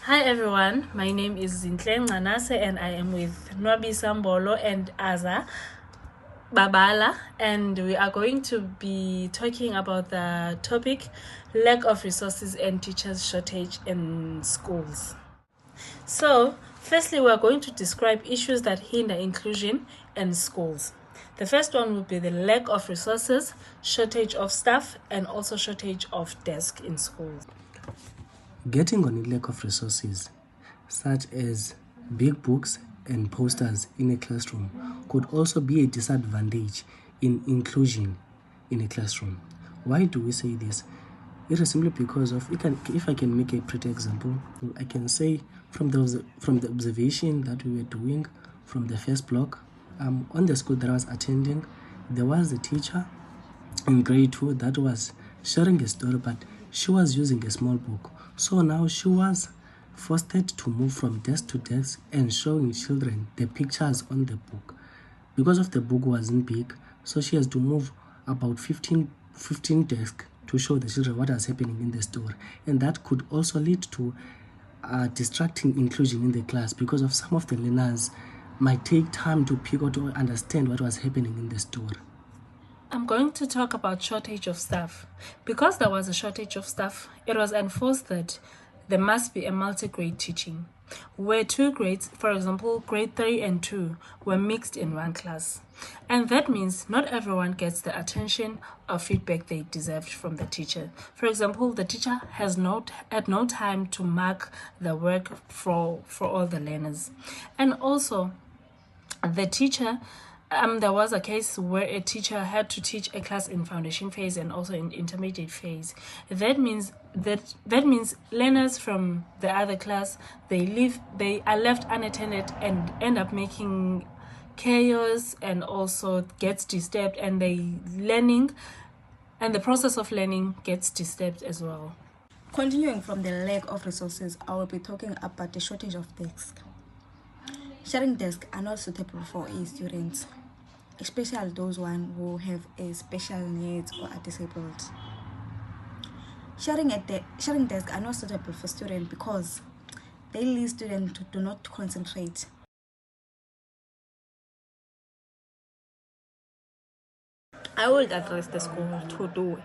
Hi everyone, my name is Zintle Nganase and I am with Nwabi Sambolo and Aza Babala, and we are going to be talking about the topic lack of resources and teachers shortage in schools. So firstly, we are going to describe issues that hinder inclusion in schools. The first one will be the lack of resources, shortage of staff, and also shortage of desks in schools. Getting on a lack of resources, such as big books and posters in a classroom, could also be a disadvantage in inclusion in a classroom. Why do we say this? It is simply because of, if I can make a pretty example, I can say from the observation that we were doing from the first block, on the school that I was attending, there was a teacher in grade 2 that was sharing a story, but she was using a small book. So now she was forced to move from desk to desk and showing children the pictures on the book. Because of the book wasn't big, so she has to move about 15 desks to show the children what is happening in the story. And that could also lead to distracting inclusion in the class, because of some of the learners might take time to pick out or understand what was happening in the story. I'm going to talk about shortage of staff. Because there was a shortage of staff, it was enforced that there must be a multi-grade teaching, where two grades, for example, grade 3 and 2, were mixed in one class. And that means not everyone gets the attention or feedback they deserved from the teacher. For example, the teacher had no time to mark the work for all the learners. And also, the teacher, there was a case where a teacher had to teach a class in foundation phase and also in intermediate phase. That means learners from the other class, they are left unattended and end up making chaos and also gets disturbed, and the process of learning gets disturbed as well. Continuing from the lack of resources, I will be talking about the shortage of desks. Sharing desks are not suitable for students, especially those who have a special needs or are disabled. Sharing desks are not suitable for students because they lead students to do not concentrate. I would address the school to do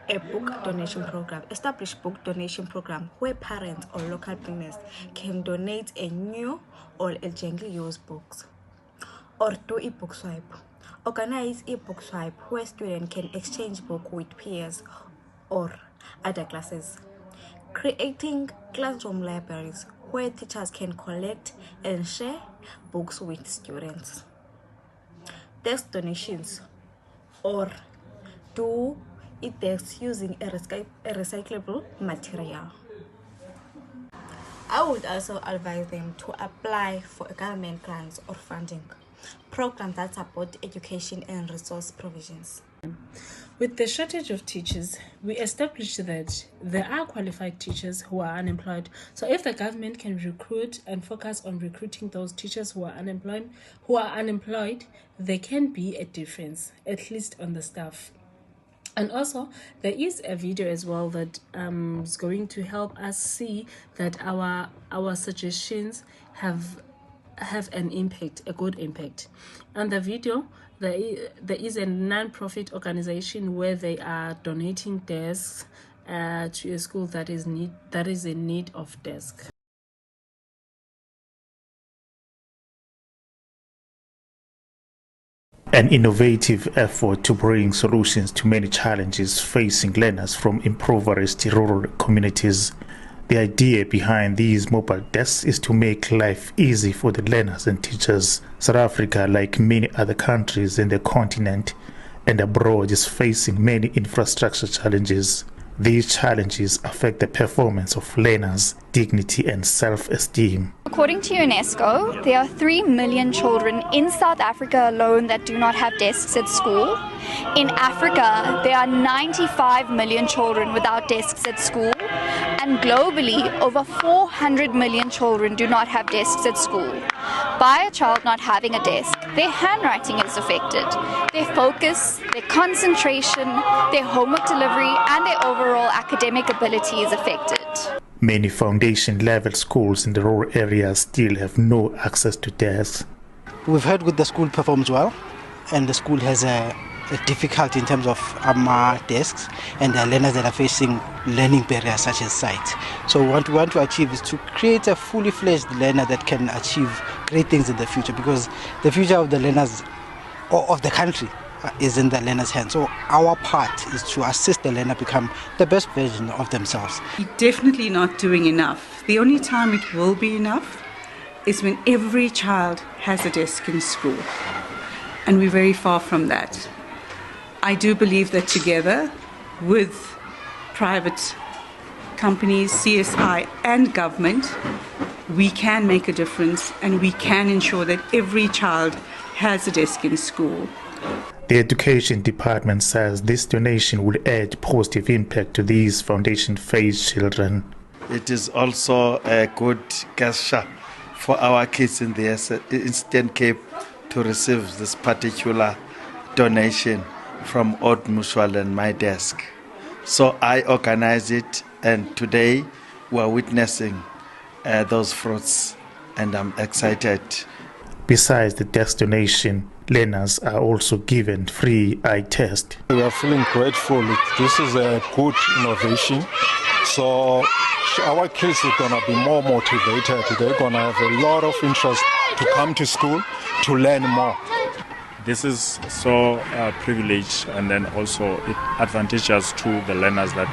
a book donation program, establish book donation program where parents or local business can donate a new or a gently used books, or do e-book swipe. Organize e-book swipe where students can exchange book with peers or other classes. Creating classroom libraries where teachers can collect and share books with students. Desk donations, or do e-desks using a recyclable material. I would also advise them to apply for government grants or funding programs that support education and resource provisions. With the shortage of teachers, we established that there are qualified teachers who are unemployed. So if the government can recruit and focus on recruiting those teachers who are unemployed, there can be a difference, at least on the staff. And also, there is a video as well that is going to help us see that our suggestions have an impact, a good impact. And the video, there is a non-profit organization where they are donating desks to a school that is in need of desks. An innovative effort to bring solutions to many challenges facing learners from impoverished rural communities. The idea behind these mobile desks is to make life easy for the learners and teachers. South Africa, like many other countries in the continent and abroad, is facing many infrastructure challenges. These challenges affect the performance of learners, dignity and self-esteem. According to UNESCO, there are 3 million children in South Africa alone that do not have desks at school. In Africa, there are 95 million children without desks at school. And globally, over 400 million children do not have desks at school. By a child not having a desk, their handwriting is affected, their focus, their concentration, their homework delivery, and their overall academic ability is affected. Many foundation-level schools in the rural areas still have no access to desks. We've heard that the school performs well, and the school has a difficulty in terms of desks, and the learners that are facing learning barriers such as sight. So what we want to achieve is to create a fully fledged learner that can achieve great things in the future, because the future of the learners or of the country is in the learner's hands. So our part is to assist the learner become the best version of themselves. You're definitely not doing enough. The only time it will be enough is when every child has a desk in school. And we're very far from that. I do believe that together with private companies, CSI and government, we can make a difference and we can ensure that every child has a desk in school. The Education Department says this donation will add positive impact to these foundation-phase children. It is also a good gesture for our kids in the Eastern Cape to receive this particular donation from Old Mutual and my desk. So I organized it, and today we're witnessing those fruits, and I'm excited. Besides the desk donation, learners are also given free eye test. We are feeling grateful. This is a good innovation. So our kids are going to be more motivated. They're going to have a lot of interest to come to school to learn more. This is so privileged, and then also it advantageous to the learners that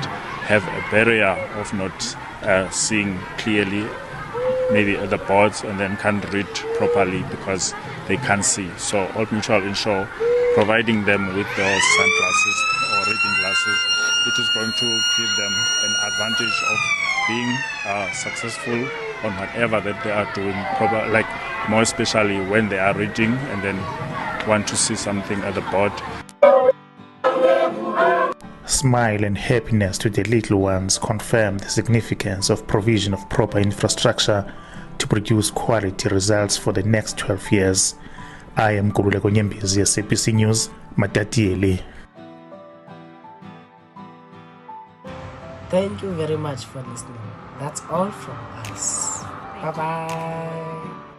have a barrier of not seeing clearly, maybe at the boards, and then can't read properly because they can't see. So Old Mutual ensure providing them with those sunglasses or reading glasses, it is going to give them an advantage of being successful on whatever that they are doing, like more especially when they are reading and then want to see something at the board. Smile and happiness to the little ones confirm the significance of provision of proper infrastructure to produce quality results for the next 12 years. I am Kululeko Nyembezi, SABC News, Matatiele. Thank you very much for listening. That's all from us. Bye-bye.